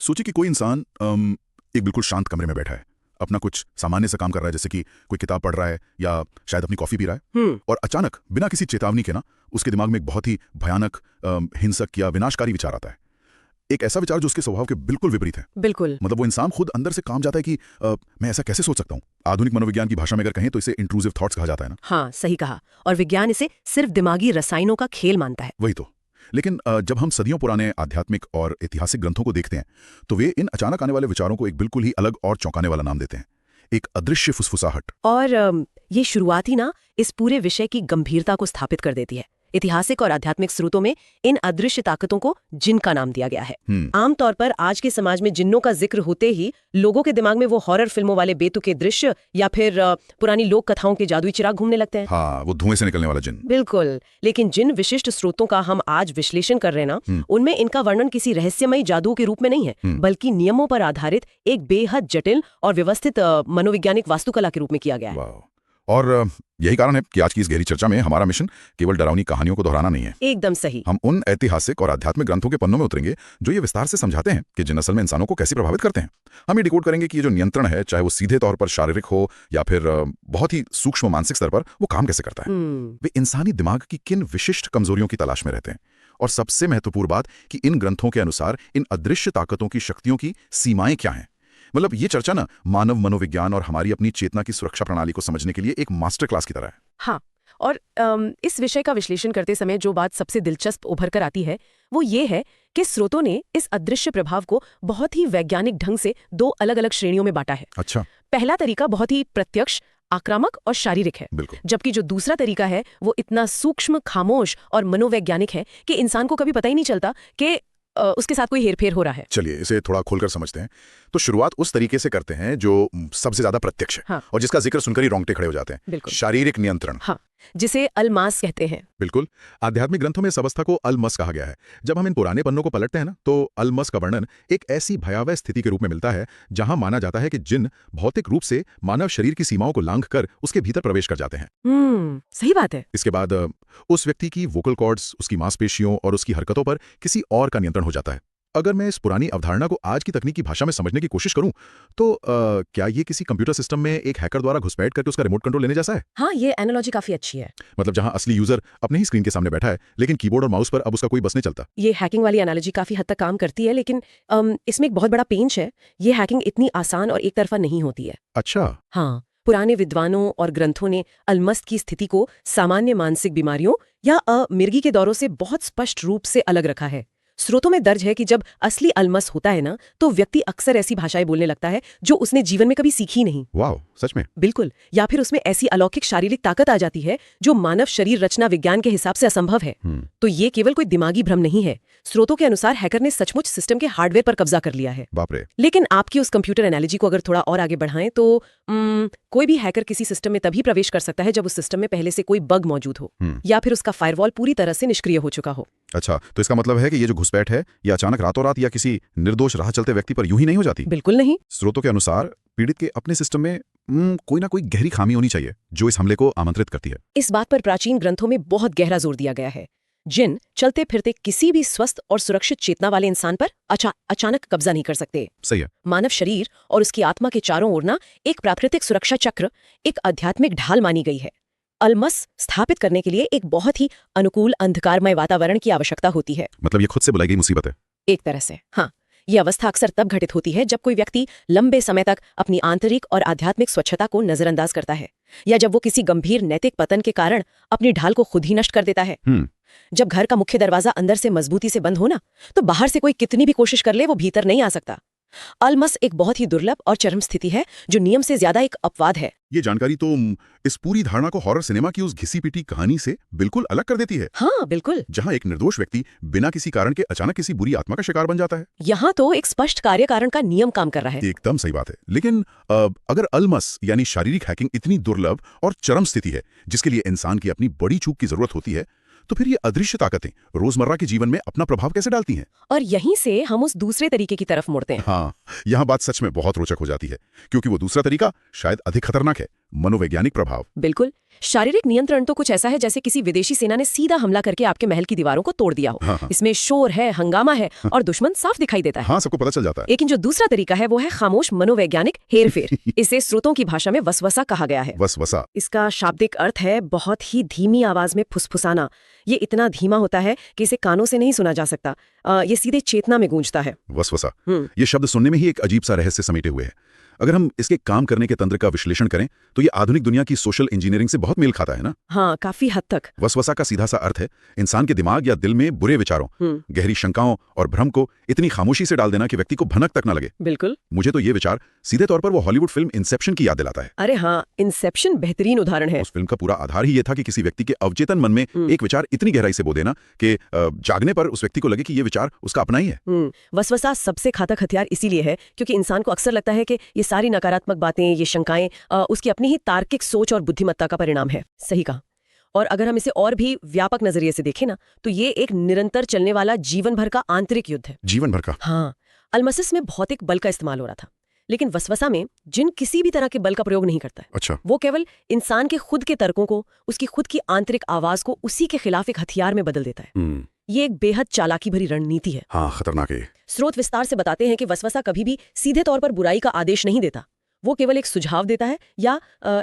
सोचिए कि कोई इंसान एक बिल्कुल शांत कमरे में बैठा है, अपना कुछ सामान्य सा काम कर रहा है, जैसे कि कोई किताब पढ़ रहा है या शायद अपनी कॉफी पी रहा है, और अचानक बिना किसी चेतावनी के ना उसके दिमाग में एक बहुत ही भयानक हिंसक या विनाशकारी विचार आता है। एक ऐसा विचार जो उसके स्वभाव के बिल्कुल विपरीत है। बिल्कुल। मतलब वो इंसान खुद अंदर से काम जाता है कि मैं ऐसा कैसे सोच सकता हूँ। आधुनिक मनोविज्ञान की भाषा में अगर कहें तो इसे इंट्रूसिव थॉट्स कहा जाता है ना। हाँ, सही कहा। और विज्ञान इसे सिर्फ दिमागी रसायनों का खेल मानता है। वही तो। लेकिन जब हम सदियों पुराने आध्यात्मिक और ऐतिहासिक ग्रंथों को देखते हैं तो वे इन अचानक आने वाले विचारों को एक बिल्कुल ही अलग और चौंकाने वाला नाम देते हैं, एक अदृश्य फुसफुसाहट। और ये शुरुआती ना इस पूरे विषय की गंभीरता को स्थापित कर देती है। ऐतिहासिक और आध्यात्मिक स्रोतों में इन अदृश्य ताकतों को जिन का नाम दिया गया है। आमतौर पर आज के समाज में जिन्नों का जिक्र होते ही लोगों के दिमाग में वो हॉरर फिल्मों वाले बेतुके दृश्य या फिर पुरानी लोक कथाओं के जादुई चिराग घूमने लगते हैं। हाँ, वो धुएं से निकलने वाला जिन। बिल्कुल। लेकिन जिन विशिष्ट स्रोतों का हम आज विश्लेषण कर रहे हैं ना, उनमें इनका वर्णन किसी रहस्यमयी जादू के रूप में नहीं है, बल्कि नियमों पर आधारित एक बेहद जटिल और व्यवस्थित मनोवैज्ञानिक वास्तुकला के रूप में किया गया है। और यही कारण है कि आज की इस गहरी चर्चा में हमारा मिशन केवल डरावनी कहानियों को दोहराना नहीं है। एकदम सही। हम उन ऐतिहासिक और आध्यात्मिक ग्रंथों के पन्नों में उतरेंगे जो ये विस्तार से समझाते हैं कि जिन असल में इंसानों को कैसे प्रभावित करते हैं। हम ये डिकोड करेंगे कि ये जो नियंत्रण है, चाहे वो सीधे तौर पर शारीरिक हो या फिर बहुत ही सूक्ष्म मानसिक स्तर पर, वो काम कैसे करता है। वे इंसानी दिमाग की किन विशिष्ट कमजोरियों की तलाश में रहते हैं, और सबसे महत्वपूर्ण बात कि इन ग्रंथों के अनुसार इन अदृश्य ताकतों की शक्तियों की सीमाएं क्या हैं। मतलब ये चर्चा ना मानव मनोविज्ञान और हमारी अपनी चेतना की सुरक्षा प्रणाली को समझने के लिए एक मास्टर क्लास की तरह है। हाँ, और इस विषय का विश्लेषण करते समय जो बात सबसे दिलचस्प उभर कर आती है वो ये है कि स्रोतों ने इस अदृश्य प्रभाव को बहुत ही वैज्ञानिक ढंग से दो अलग अलग श्रेणियों में बांटा है। अच्छा। पहला तरीका बहुत ही प्रत्यक्ष, आक्रामक और शारीरिक है, जबकि जो दूसरा तरीका है वो इतना सूक्ष्म, खामोश और मनोवैज्ञानिक है कि इंसान को कभी पता ही नहीं चलता कि उसके साथ कोई हेरफेर हो रहा है। चलिए इसे थोड़ा खोलकर समझते हैं। तो शुरुआत उस तरीके से करते हैं जो सबसे ज्यादा प्रत्यक्ष है। हाँ। और जिसका जिक्र सुनकर ही रोंगटे खड़े हो जाते हैं। शारीरिक नियंत्रण। हाँ, जिसे अलमास कहते हैं। बिल्कुल। आध्यात्मिक ग्रंथों में इस अवस्था को अलमस कहा गया है। जब हम इन पुराने पन्नों को पलटते हैं ना, तो अलमस का वर्णन एक ऐसी भयावह स्थिति के रूप में मिलता है जहां माना जाता है कि जिन भौतिक रूप से मानव शरीर की सीमाओं को लांघ कर उसके भीतर प्रवेश कर जाते हैं। सही बात है। इसके बाद उस व्यक्ति की वोकल कॉर्ड्स, उसकी मांसपेशियों और उसकी हरकतों पर किसी और का नियंत्रण हो जाता है। अगर मैं इस पुरानी अवधारणा को आज की तकनीकी भाषा में समझने की कोशिश करूं तो क्या ये किसी कंप्यूटर सिस्टम में एक हैकर द्वारा घुसपैठ करके उसका रिमोट कंट्रोल लेने जैसा है? हाँ, ये एनालॉजी काफी अच्छी है। मतलब जहां असली यूजर अपने ही स्क्रीन के सामने बैठा है लेकिन कीबोर्ड और माउस पर अब उसका कोई बस नहीं चलता। ये हैकिंग वाली एनालॉजी काफी हद तक काम करती है, लेकिन इसमें एक बहुत बड़ा पेंच है। ये हैकिंग इतनी आसान और एक तरफा नहीं होती है। अच्छा। हाँ, पुराने विद्वानों और ग्रंथों ने अलमस्त की स्थिति को सामान्य मानसिक बीमारियों या मिर्गी के दौरों से बहुत स्पष्ट रूप से अलग रखा है। स्रोतों में दर्ज है कि जब असली अलमस होता है ना, तो व्यक्ति अक्सर ऐसी भाषाएं बोलने लगता है जो उसने जीवन में कभी सीखी नहीं। वाह, सच में? बिल्कुल। या फिर उसमें ऐसी अलौकिक शारीरिक ताकत आ जाती है जो मानव शरीर रचना विज्ञान के हिसाब से असंभव है। तो ये केवल कोई दिमागी भ्रम नहीं है। स्रोतों के अनुसार हैकर ने सचमुच सिस्टम के हार्डवेयर पर कब्जा कर लिया है। बाप रे। लेकिन आपकी उस कंप्यूटर एनालॉजी को अगर थोड़ा और आगे बढ़ाएं तो कोई भी हैकर किसी सिस्टम में तभी प्रवेश कर सकता है जब उस सिस्टम में पहले से कोई बग मौजूद हो या फिर उसका फायरवॉल पूरी तरह से निष्क्रिय हो चुका हो। अच्छा, तो इसका मतलब है कि ये जो घुसपैठ है ये अचानक रातों रात या किसी निर्दोष राह चलते व्यक्ति पर यूं ही नहीं हो जाती? बिल्कुल नहीं। स्रोतों के अनुसार पीड़ित के अपने सिस्टम में कोई ना कोई गहरी खामी होनी चाहिए जो इस हमले को आमंत्रित करती है। इस बात पर प्राचीन ग्रंथों में बहुत गहरा जोर दिया गया है। जिन चलते फिरते किसी भी स्वस्थ और सुरक्षित चेतना वाले इंसान पर अचानक कब्जा नहीं कर सकते। सही है। मानव शरीर और उसकी आत्मा के चारों ओर ना एक प्राकृतिक सुरक्षा चक्र, एक आध्यात्मिक ढाल मानी गई है। अलमस स्थापित करने के लिए एक बहुत ही अनुकूल अंधकारमय वातावरण की आवश्यकता होती है। मतलब ये खुद से बुलाई गई मुसीबत है एक तरह से। हाँ, ये अवस्था अक्सर तब घटित होती है जब कोई व्यक्ति लंबे समय तक अपनी आंतरिक और आध्यात्मिक स्वच्छता को नजरअंदाज करता है, या जब वो किसी गंभीर नैतिक पतन के कारण अपनी ढाल को खुद ही नष्ट कर देता है। जब घर का मुख्य दरवाजा अंदर से मजबूती से बंद हो ना, तो बाहर से कोई कितनी भी कोशिश कर ले वो भीतर नहीं आ सकता। अलमस एक बहुत ही दुर्लभ और चरम स्थिति है जो नियम से ज्यादा एक अपवाद है। ये जानकारी तो इस पूरी धारणा को हॉरर सिनेमा की उस घिसी पिटी कहानी से बिल्कुल अलग कर देती है। हाँ, बिल्कुल। जहाँ एक निर्दोष व्यक्ति बिना किसी कारण के अचानक किसी बुरी आत्मा का शिकार बन जाता है। यहाँ तो एक स्पष्ट कार्य कारण का नियम काम कर रहा है। एकदम सही बात है। लेकिन अगर अलमस यानी शारीरिक हैकिंग इतनी दुर्लभ और चरम स्थिति है जिसके लिए इंसान की अपनी बड़ी चूक की जरूरत होती है, तो फिर ये अदृश्य ताकतें रोजमर्रा के जीवन में अपना प्रभाव कैसे डालती हैं? और यहीं से हम उस दूसरे तरीके की तरफ मुड़ते हैं। हाँ, यहाँ बात सच में बहुत रोचक हो जाती है, क्योंकि वो दूसरा तरीका शायद अधिक खतरनाक है, मनोवैज्ञानिक प्रभाव। बिल्कुल। शारीरिक नियंत्रण तो कुछ ऐसा है जैसे किसी विदेशी सेना ने सीधा हमला करके आपके महल की दीवारों को तोड़ दिया हो। हाँ, हाँ। इसमें शोर है, हंगामा है और दुश्मन साफ दिखाई देता है। हाँ, सबको पता चल जाता है। लेकिन जो दूसरा तरीका है वो है खामोश मनोवैज्ञानिक हेरफेर। इसे स्रोतों की भाषा में वसवसा कहा गया है। वसवसा। इसका शाब्दिक अर्थ है बहुत ही धीमी आवाज में फुसफुसाना। ये इतना धीमा होता है कि इसे कानों से नहीं सुना जा सकता। ये सीधे चेतना में गूंजता है। वसवसा, ये शब्द सुनने में ही एक अजीब सा रहस्य समेटे हुए है। अगर हम इसके काम करने के तंत्र का विश्लेषण करें तो ये आधुनिक दुनिया की सोशल इंजीनियरिंग से बहुत मेल खाता है ना। हाँ, काफी हद तक। वसवसा का सीधा सा अर्थ है इंसान के दिमाग या दिल में बुरे विचारों, गहरी शंकाओं और भ्रम को इतनी खामोशी से डाल देना कि व्यक्ति को भनक तक न लगे। बिल्कुल। मुझे तो ये विचार सीधे तौर पर वो हॉलीवुड फिल्म इंसेप्शन की याद दिलाता है। अरे हाँ, इंसेप्शन बेहतरीन उदाहरण है। उस फिल्म का पूरा आधार ही ये था कि किसी व्यक्ति के अवचेतन मन में एक विचार इतनी गहराई से बो देना कि जागने पर उस व्यक्ति को लगे कि ये विचार उसका अपना ही है। वसवसा सबसे घातक हथियार इसीलिए है क्योंकि इंसान को अक्सर लगता है कि ये सारी नकारात्मक बातें, ये शंकाएं उसकी अपनी ही तार्किक सोच और बुद्धिमत्ता का परिणाम है। सही कहा। और अगर हम इसे और भी व्यापक नजरिए से देखें ना, तो ये एक निरंतर चलने वाला जीवन भर का आंतरिक युद्ध है। जीवन भर का? हाँ। अल्मसिस में भौतिक बल का इस्तेमाल हो रहा था, लेकिन वसवसा में जिन किसी भी तरह के बल का प्रयोग नहीं करता है। अच्छा। वो केवल इंसान के खुद के तर्कों को, उसकी खुद की आंतरिक आवाज को उसी के खिलाफ एक हथियार में बदल देता है। ये एक बेहद चालाकी भरी रणनीति है। हाँ, खतरनाक है। स्रोत विस्तार से बताते हैं कि वसवसा कभी भी सीधे तौर पर बुराई का आदेश नहीं देता। वो केवल एक सुझाव देता है या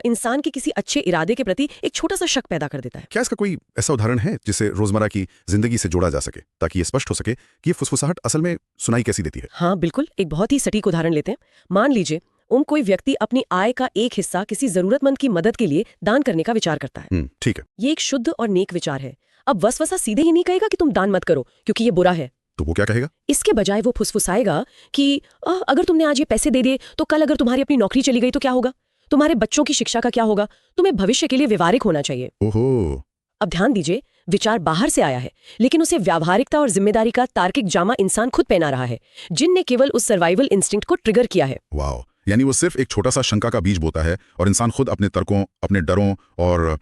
इंसान के किसी अच्छे इरादे के प्रति एक छोटा सा शक पैदा कर देता है। क्या इसका कोई ऐसा उदाहरण है जिसे रोजमर्रा की जिंदगी से जोड़ा जा सके, ताकि ये स्पष्ट हो सके कि ये फुसफुसाहट असल में सुनाई कैसी देती है? हाँ बिल्कुल, एक बहुत ही सटीक उदाहरण लेते हैं। मान लीजिए कोई व्यक्ति अपनी आय का एक हिस्सा किसी जरूरतमंद की मदद के लिए दान करने का विचार करता है। ठीक है। ये एक शुद्ध और नेक विचार है। अब वसवसा सीधे ही नहीं कहेगा कि तुम दान मत करो क्योंकि ये बुरा है। तो वो क्या कहेगा? इसके बजाय वो फुसफुसाएगा कि अगर तुमने आज ये पैसे दे दिए तो कल अगर तुम्हारी अपनी नौकरी चली गई तो क्या होगा? तुम्हारे बच्चों की शिक्षा का क्या होगा? तुम्हें भविष्य के लिए व्यवहारिक होना चाहिए। ओहो। अब ध्यान दीजिए, विचार बाहर से आया है, लेकिन उसे व्यावहारिकता और जिम्मेदारी का तार्किक जामा इंसान खुद पहना रहा है, जिनने केवल उस सर्वाइवल इंस्टिंक्ट को ट्रिगर किया है। वाह, यानी वो सिर्फ एक छोटा सा शंका का बीज बोता है और इंसान खुद अपने तर्कों, अपने डरों और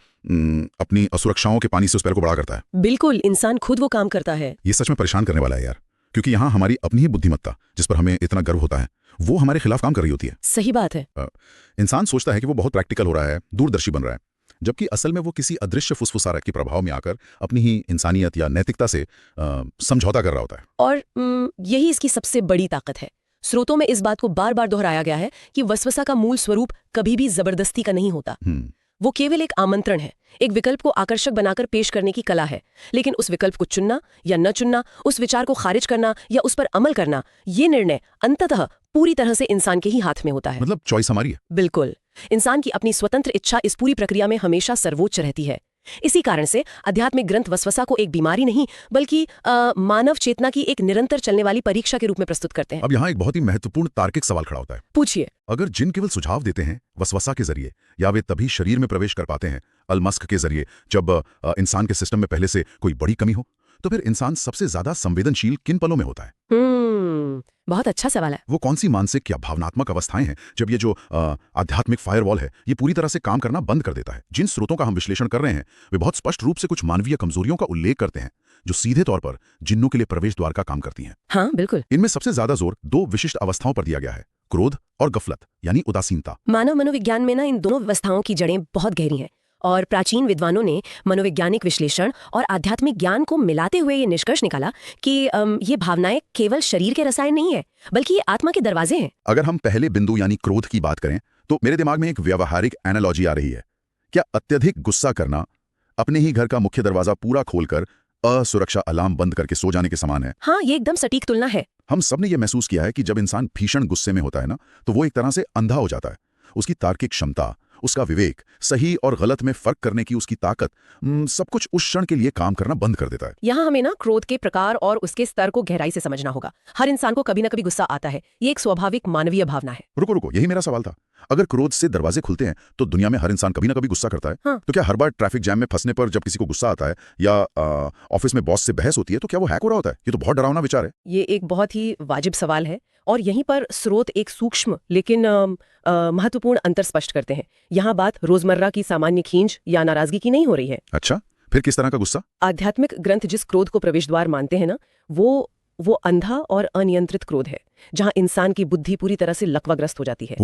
अपनी असुरक्षाओं के पानी से उस पैर को बड़ा करता है। बिल्कुल, इंसान खुद वो काम करता है। ये सच में परेशान करने वाला है यार, क्योंकि यहाँ हमारी अपनी ही बुद्धिमत्ता, जिस पर हमें इतना गर्व होता है, वो हमारे खिलाफ काम कर रही होती है। सही बात है। इंसान सोचता है कि वो बहुत प्रैक्टिकल हो रहा है, दूरदर्शी बन रहा है, जबकि असल में वो किसी अदृश्य फुसफुसारक के प्रभाव में आकर अपनी ही इंसानियत या नैतिकता से समझौता कर रहा होता है। और यही इसकी सबसे बड़ी ताकत है। स्रोतों में इस बात को बार बार दोहराया गया है कि वसवसा का मूल स्वरूप कभी भी जबरदस्ती का नहीं होता। वो केवल एक आमंत्रण है, एक विकल्प को आकर्षक बनाकर पेश करने की कला है। लेकिन उस विकल्प को चुनना या न चुनना, उस विचार को खारिज करना या उस पर अमल करना, ये निर्णय अंततः पूरी तरह से इंसान के ही हाथ में होता है। मतलब चॉइस हमारी है। बिल्कुल, इंसान की अपनी स्वतंत्र इच्छा इस पूरी प्रक्रिया में हमेशा सर्वोच्च रहती है। इसी कारण से आध्यात्मिक ग्रंथ वसवसा को एक बीमारी नहीं बल्कि मानव चेतना की एक निरंतर चलने वाली परीक्षा के रूप में प्रस्तुत करते हैं। अब यहाँ एक बहुत ही महत्वपूर्ण तार्किक सवाल खड़ा होता है। पूछिए। अगर जिन केवल सुझाव देते हैं वसवसा के जरिए, या वे तभी शरीर में प्रवेश कर पाते हैं अलमस्क के जरिए जब इंसान के सिस्टम में पहले से कोई बड़ी कमी हो, तो फिर इंसान सबसे ज्यादा संवेदनशील किन पलों में होता है? बहुत अच्छा सवाल है। वो कौन सी मानसिक या भावनात्मक अवस्थाएं हैं जब ये जो आध्यात्मिक फायरवॉल है ये पूरी तरह से काम करना बंद कर देता है? जिन स्रोतों का हम विश्लेषण कर रहे हैं वे बहुत स्पष्ट रूप से कुछ मानवीय कमजोरियों का उल्लेख करते हैं जो सीधे तौर पर जिन्नों के लिए प्रवेश द्वार का काम करती हैं। हाँ बिल्कुल। इनमें सबसे ज्यादा जोर दो विशिष्ट अवस्थाओं पर दिया गया है, क्रोध और गफलत यानी उदासीनता। मानव मनोविज्ञान में ना इन दोनों अवस्थाओं की जड़ें बहुत गहरी हैं और प्राचीन विद्वानों ने मनोवैज्ञानिक विश्लेषण और आध्यात्मिक ज्ञान को मिलाते हुए ये निष्कर्ष निकाला कि ये भावनाएं केवल शरीर के रसायन नहीं है बल्कि ये आत्मा के दरवाजे हैं। अगर हम पहले बिंदु यानी क्रोध की बात करें तो मेरे दिमाग में एक व्यावहारिक एनालॉजी आ रही है। क्या अत्यधिक गुस्सा करना अपने ही घर का मुख्य दरवाजा पूरा खोलकर असुरक्षा अलार्म बंद करके सो जाने के समान है? हाँ, ये एकदम सटीक तुलना है। हम सब ने यह महसूस किया है कि जब इंसान भीषण गुस्से में होता है ना, तो वो एक तरह से अंधा हो जाता है। उसकी तार्किक क्षमता, उसका विवेक, सही और गलत में फर्क करने की उसकी ताकत, सब कुछ उस क्षण के लिए काम करना बंद कर देता है। यहाँ हमें ना क्रोध के प्रकार और उसके स्तर को गहराई से समझना होगा। हर इंसान को कभी न कभी गुस्सा आता है, ये एक स्वाभाविक मानवीय भावना है। रुको, यही मेरा सवाल था। अगर क्रोध से दरवाजे खुलते हैं तो दुनिया में हर इंसान कभी ना कभी गुस्सा करता है। हाँ। तो क्या हर बार ट्रैफिक जैम में फंसने पर जब किसी को गुस्सा आता है या ऑफिस में बॉस से बहस होती है तो क्या वो हैक हो रहा होता है? ये तो बहुत डरावना विचार है। ये एक बहुत ही वाजिब सवाल है और यहीं पर स्रोत एक सूक्ष्म लेकिन महत्वपूर्ण अंतर स्पष्ट करते हैं। यहाँ बात रोजमर्रा की सामान्य खींच या नाराजगी की नहीं हो रही है। अच्छा, फिर किस तरह का गुस्सा? आध्यात्मिक ग्रंथ जिस क्रोध को प्रवेश द्वार मानते हैं ना, वो अंधा और अनियंत्रित क्रोध है, जहाँ इंसान की बुद्धि पूरी तरह से लकवाग्रस्त हो जाती है।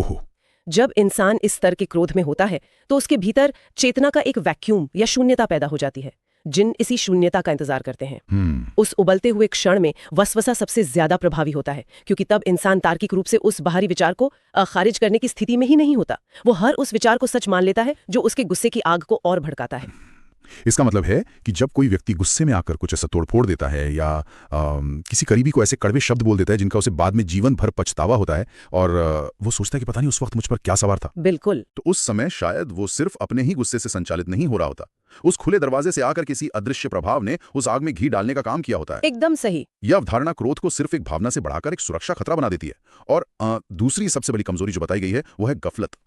जब इंसान इस स्तर के क्रोध में होता है तो उसके भीतर चेतना का एक वैक्यूम या शून्यता पैदा हो जाती है। जिन इसी शून्यता का इंतजार करते हैं। उस उबलते हुए क्षण में वसवसा सबसे ज्यादा प्रभावी होता है, क्योंकि तब इंसान तार्किक रूप से उस बाहरी विचार को खारिज करने की स्थिति में ही नहीं होता। वो हर उस विचार को सच मान लेता है जो उसके गुस्से की आग को और भड़काता है। इसका मतलब है कि जब कोई व्यक्ति गुस्से में आकर कुछ ऐसा तोड़फोड़ देता है या किसी करीबी को ऐसे कड़वे शब्द बोल देता है जिनका उसे बाद में जीवन भर पछतावा होता है और वो सोचता है कि पता नहीं उस वक्त मुझ पर क्या सवार था। बिल्कुल। तो उस समय शायद वो सिर्फ अपने ही गुस्से से संचालित नहीं हो रहा होता, उस खुले दरवाजे से आकर किसी अदृश्य प्रभाव ने उस आग में घी डालने का काम किया होता है। एकदम सही। यह अवधारणा क्रोध को सिर्फ एक भावना से बढ़ाकर एक सुरक्षा खतरा बना देती है। और दूसरी सबसे बड़ी कमजोरी जो बताई गई है वो है गफलत।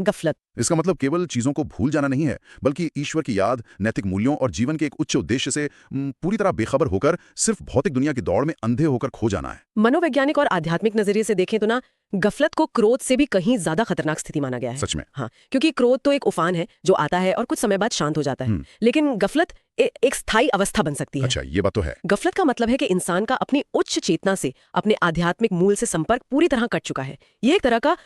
गफलत। इसका मतलब केवल चीजों को भूल जाना नहीं है, बल्कि ईश्वर की याद, नैतिक मूल्यों और जीवन के एक उच्च उद्देश्य से पूरी तरह बेखबर होकर सिर्फ भौतिक दुनिया की दौड़ में अंधे होकर खो जाना है। मनोवैज्ञानिक और आध्यात्मिक नजरिए से देखें तो ना, गफलत को क्रोध से भी कहीं ज्यादा खतरनाक स्थिति माना गया है। सच में। हाँ, क्योंकि क्रोध तो एक उफान है जो आता है और कुछ समय बाद शांत हो जाता है, लेकिन गफलत एक स्थायी अवस्था बन सकती है। अच्छा, ये बात तो है। गफलत का मतलब है कि इंसान का अपनी उच्च चेतना से, अपने आध्यात्मिक मूल से संपर्क पूरी तरह कट चुका है। ये एक तरह का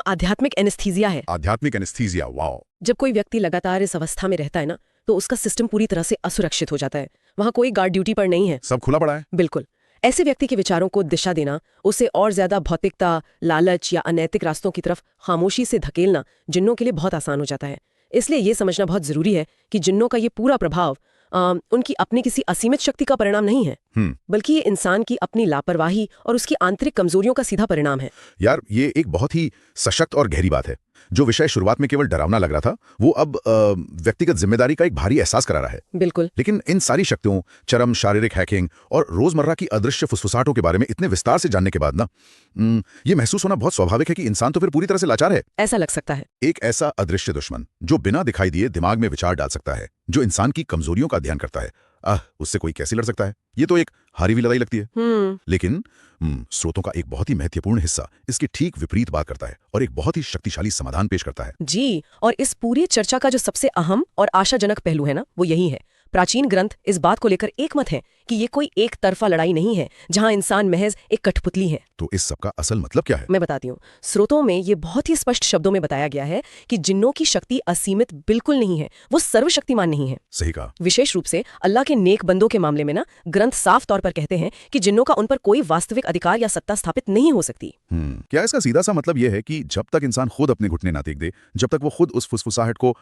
आध्यात्मिक एनेस्थीसिया है। आध्यात्मिक एनेस्थीसिया, वाओ। जब कोई व्यक्ति लगातार इस अवस्था में रहता है ना, तो उसका सिस्टम पूरी तरह से असुरक्षित हो जाता है। वहां कोई गार्ड ड्यूटी पर नहीं है, सब खुला पड़ा है। बिल्कुल। ऐसे व्यक्ति के विचारों को दिशा देना, उसे और ज्यादा भौतिकता, लालच या अनैतिक रास्तों की तरफ खामोशी से धकेलना जिन्नों के लिए बहुत आसान हो जाता है। इसलिए ये समझना बहुत जरूरी है कि जिन्नों का ये पूरा प्रभाव उनकी अपनी किसी असीमित शक्ति का परिणाम नहीं है, बल्कि ये इंसान की अपनी लापरवाही और उसकी आंतरिक कमजोरियों का सीधा परिणाम है। यार, ये एक बहुत ही सशक्त और गहरी बात है। जो विषय शुरुआत में केवल डरावना लग रहा था, वो अब व्यक्तिगत जिम्मेदारी का एक भारी एहसास करा रहा है। बिल्कुल। लेकिन इन सारी शक्तियों, चरम शारीरिक हैकिंग और रोजमर्रा की अदृश्य फुसफुसाहटों के बारे में इतने विस्तार से जानने के बाद ना, ये महसूस होना बहुत स्वाभाविक है कि इंसान तो फिर पूरी तरह से लाचार है। ऐसा लग सकता है। एक ऐसा अदृश्य दुश्मन जो बिना दिखाई दिए दिमाग में विचार डाल सकता है, जो इंसान की कमजोरियों का अध्ययन करता है, उससे कोई कैसे लड़ सकता है? ये तो एक हारी हुई लड़ाई लगती है। लेकिन स्रोतों का एक बहुत ही महत्वपूर्ण हिस्सा इसके ठीक विपरीत बात करता है और एक बहुत ही शक्तिशाली समाधान पेश करता है। जी, और इस पूरी चर्चा का जो सबसे अहम और आशाजनक पहलू है ना, वो यही है। प्राचीन ग्रंथ इस बात को लेकर एकमत हैं कि ये कोई एक तरफा लड़ाई नहीं है जहां इंसान महज एक कठपुतली है। तो इस सब का असल मतलब क्या है? मैं बताती हूँ। स्रोतों में ये बहुत ही स्पष्ट शब्दों में बताया गया है कि जिन्नों की शक्ति असीमित बिल्कुल नहीं है, वो सर्वशक्तिमान नहीं है। सही कहा। विशेष रूप से अल्लाह के नेक बंदों के मामले में ना, ग्रंथ साफ तौर पर कहते हैं कि जिन्नों का उन पर कोई वास्तविक अधिकार या सत्ता स्थापित नहीं हो सकती। क्या इसका सीधा सा मतलब यह है कि जब तक इंसान खुद अपने घुटने ना टेक दे, जब तक वो खुद उस फुसफुसाहट को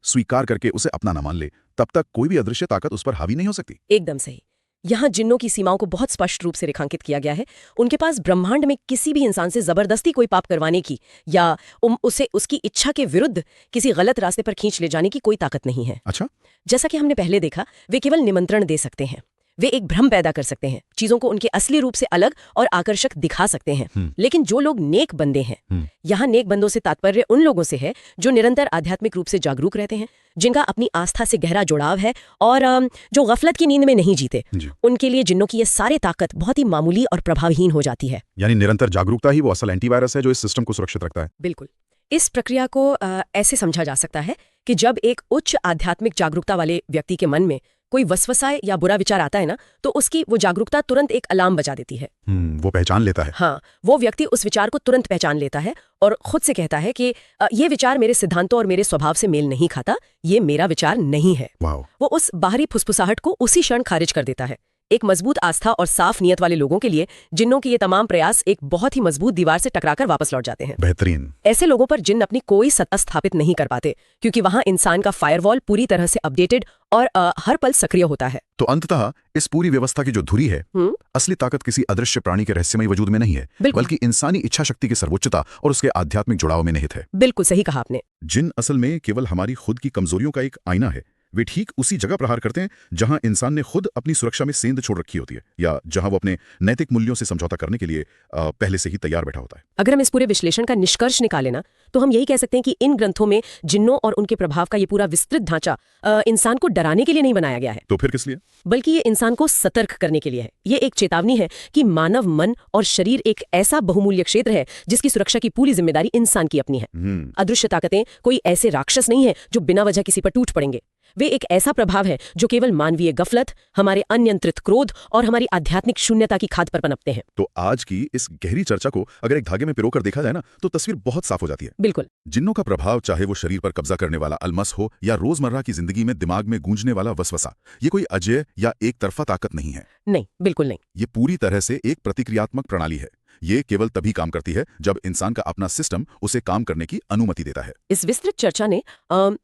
स्वीकार करके उसे अपना ना मान ले, तब तक कोई भी अदृश्य ताकत उस पर हावी नहीं हो सकती? एकदम सही। यहाँ जिन्नों की सीमाओं को बहुत स्पष्ट रूप से रेखांकित किया गया है। उनके पास ब्रह्मांड में किसी भी इंसान से जबरदस्ती कोई पाप करवाने की या उसे उसकी इच्छा के विरुद्ध किसी गलत रास्ते पर खींच ले जाने की कोई ताकत नहीं है। अच्छा। जैसा कि हमने पहले देखा, वे केवल निमंत्रण दे सकते हैं, वे एक भ्रम पैदा कर सकते हैं, चीजों को उनके असली रूप से अलग और आकर्षक दिखा सकते हैं। लेकिन जो लोग नेक बंदे हैं, यहाँ नेक बंदों से तात्पर्य उन लोगों से है जो निरंतर आध्यात्मिक रूप से जागरूक रहते हैं, जिनका अपनी आस्था से गहरा जुड़ाव है और जो गफलत की नींद में नहीं जीते, उनके लिए जिन्नों की ये सारे ताकत बहुत ही मामूली और प्रभावहीन हो जाती है। यानी निरंतर जागरूकता ही वो असल एंटीवायरस है जो इस सिस्टम को सुरक्षित रखता है। बिल्कुल। इस प्रक्रिया को ऐसे समझा जा सकता है कि जब एक उच्च आध्यात्मिक जागरूकता वाले व्यक्ति के मन में कोई वसवसा या बुरा विचार आता है ना, तो उसकी वो जागरूकता तुरंत एक अलार्म बजा देती है। वो पहचान लेता है। हाँ, वो व्यक्ति उस विचार को तुरंत पहचान लेता है और खुद से कहता है कि ये विचार मेरे सिद्धांतों और मेरे स्वभाव से मेल नहीं खाता, ये मेरा विचार नहीं है। वो उस बाहरी फुसफुसाहट को उसी क्षण खारिज कर देता है। एक मजबूत आस्था और साफ नियत वाले लोगों के लिए जिन्नों के ये तमाम प्रयास एक बहुत ही मजबूत दीवार से टकराकर वापस लौट जाते हैं। बेहतरीन। ऐसे लोगों पर जिन्न अपनी कोई सत्ता स्थापित नहीं कर पाते, क्योंकि वहां इंसान का फायरवॉल पूरी तरह से अपडेटेड और हर पल सक्रिय होता है। तो अंततः इस पूरी व्यवस्था की जो धुरी है, असली ताकत किसी अदृश्य प्राणी के रहस्यमय वजूद में नहीं है, बल्कि इंसानी इच्छा शक्ति की सर्वोच्चता और उसके आध्यात्मिक जुड़ाव में निहित है। बिल्कुल सही कहा आपने। जिन असल में केवल हमारी खुद की कमजोरियों का एक आईना है, वे ठीक उसी जगह प्रहार करते हैं जहां इंसान ने खुद अपनी सुरक्षा में सेंध छोड़ रखी होती है, या जहां वो अपने नैतिक मूल्यों से समझौता करने के लिए पहले से ही तैयार बैठा होता है। अगर हम इस पूरे विश्लेषण का निष्कर्ष निकालें ना, तो हम यही कह सकते हैं कि इन ग्रंथों में जिन्नों और उनके प्रभाव का ये पूरा विस्तृत ढांचा इंसान को डराने के लिए नहीं बनाया गया है। तो फिर किस लिए? बल्कि ये इंसान को सतर्क करने के लिए है। ये एक चेतावनी है कि मानव मन और शरीर एक ऐसा बहुमूल्य क्षेत्र है जिसकी सुरक्षा की पूरी जिम्मेदारी इंसान की अपनी है। अदृश्य ताकतें कोई ऐसे राक्षस नहीं है जो बिना वजह किसी पर टूट पड़ेंगे। वे एक ऐसा प्रभाव है जो केवल मानवीय गफलत, हमारे अनियंत्रित क्रोध और हमारी आध्यात्मिक शून्यता की खाद पर पनपते हैं। तो आज की इस गहरी चर्चा को अगर एक धागे में पिरोकर देखा जाए ना, तो तस्वीर बहुत साफ हो जाती है। बिल्कुल। जिन्नों का प्रभाव चाहे वो शरीर पर कब्जा करने वाला अलमस हो या रोजमर्रा की जिंदगी में दिमाग में गूंजने वाला वसवसा, ये कोई अजेय या एक तरफा ताकत नहीं है। नहीं, बिल्कुल नहीं। ये पूरी तरह से एक प्रतिक्रियात्मक प्रणाली है। ये केवल तभी काम करती है जब इंसान का अपना सिस्टम उसे काम करने की अनुमति देता है। इस विस्तृत चर्चा ने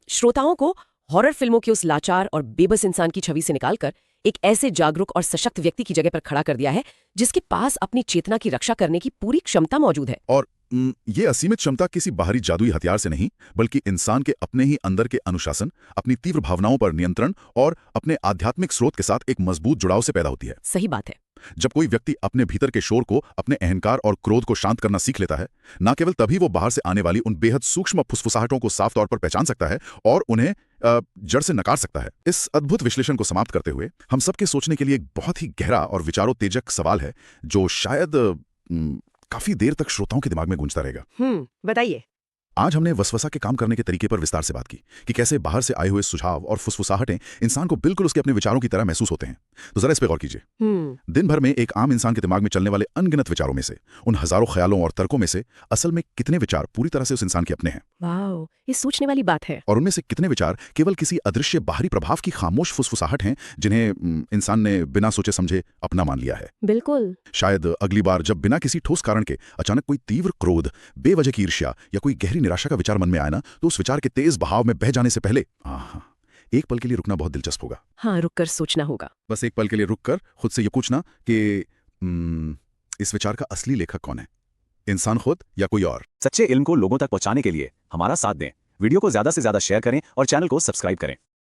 श्रोताओं को हॉरर फिल्मों के उस लाचार और बेबस इंसान की छवि से निकालकर एक ऐसे जागरूक और सशक्त व्यक्ति की जगह पर खड़ा कर दिया है जिसके पास अपनी चेतना की रक्षा करने की पूरी क्षमता मौजूद है। और ये असीमित क्षमता किसी बाहरी जादुई हथियार से नहीं, बल्कि इंसान के अपने ही अंदर के अनुशासन, अपनी तीव्र भावनाओं पर नियंत्रण और अपने आध्यात्मिक स्रोत के साथ एक मजबूत जुड़ाव से पैदा होती है। सही बात है। जब कोई व्यक्ति अपने भीतर के शोर को, अपने अहंकार और क्रोध को शांत करना सीख लेता है, न केवल तभी वो बाहर से आने वाली उन बेहद सूक्ष्म फुसफुसाहटों को साफ तौर पर पहचान सकता है और उन्हें जड़ से नकार सकता है। इस अद्भुत विश्लेषण को समाप्त करते हुए हम सबके सोचने के लिए एक बहुत ही गहरा और विचारोत्तेजक सवाल है जो शायद काफी देर तक श्रोताओं के दिमाग में गूंजता रहेगा। बताइए। आज हमने वसवसा के काम करने के तरीके पर विस्तार से बात की कि कैसे बाहर से आए हुए सुझाव और फुसफुसाहटें इंसान को बिल्कुल उसके अपने विचारों की तरह महसूस होते हैं। तो जरा इस पे गौर कीजिए। दिन भर में एक आम इंसान के दिमाग में चलने वाले अनगिनत विचारों में से, उन हजारों ख्यालों और तर्कों में से असल में कितने विचार पूरी तरह से उस इंसान के अपने हैं? वाह, ये सोचने वाली बात है। और उनमें से कितने विचार केवल किसी अदृश्य बाहरी प्रभाव की खामोश फुसफुसाहट हैं जिन्हें इंसान ने बिना सोचे समझे अपना मान लिया है? बिल्कुल। शायद अगली बार जब बिना किसी ठोस कारण के अचानक कोई तीव्र क्रोध, बेवजह की ईर्ष्या या कोई गहरी निराशा का विचार मन में आए ना, तो उस विचार के तेज बहाव में बह जाने से पहले एक पल के लिए रुकना बहुत दिलचस्प होगा। हाँ, रुककर सोचना होगा। बस एक पल के लिए रुककर खुद से ये पूछना कि इस विचार का असली लेखक कौन है? इंसान खुद या कोई और? सच्चे इल्म को लोगों तक पहुंचाने के लिए हमारा साथ दें, वीडियो को ज्यादा से ज्यादा शेयर करें और चैनल को सब्सक्राइब करें।